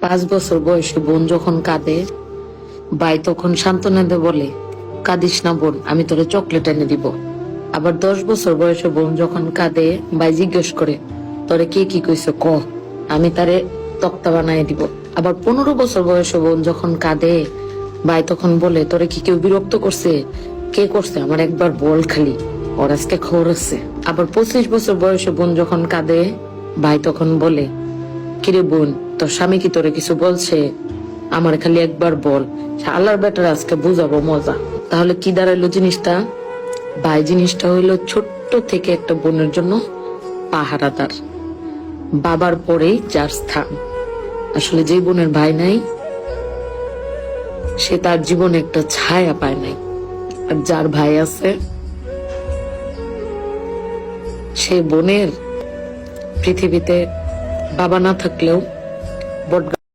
5 বছর বয়সে বোন যখন কাঁদে, ভাই তখন সান্ত্বনা দিয়ে বলে, কাঁদিস না বোন, আমি তোরে চকলেট এনে দিব। আবার 10 বছর বয়সে বোন যখন কাঁদে, ভাই জিজ্ঞেস করে, তোরে কে কি কইছে ক, আমি তারে তক্তা বানাই দিব। আবার 15 বছর বয়সে বোন যখন কাঁদে, ভাই তখন বলে, তোরে কি কেউ বিরক্ত করছে? কে করছে আমার একবার বল খালি, ওর আজকে খবর আছে। আবার 25 বছর বয়সে বোন যখন কাঁদে, ভাই তখন বলে, কিরে বোন, তোর স্বামী কি তোরে কিছু বলছে? আমার খালি একবার বল, আল্লাহর বেটার আজকে বুঝাবো মজা। তাহলে কি দাঁড়াইলো জিনিসটা? ভাই জিনিসটা হইলো ছোট্ট থেকে একটা বোনের জন্য পাহারাদার, বাবার পরেই যার স্থান। আসলে যে বোনের ভাই নাই, সে তার জীবনে একটা ছায়া পায় নাই। আর যার ভাই আছে, সে বোনের পৃথিবীতে বাবা না থাকলেও বট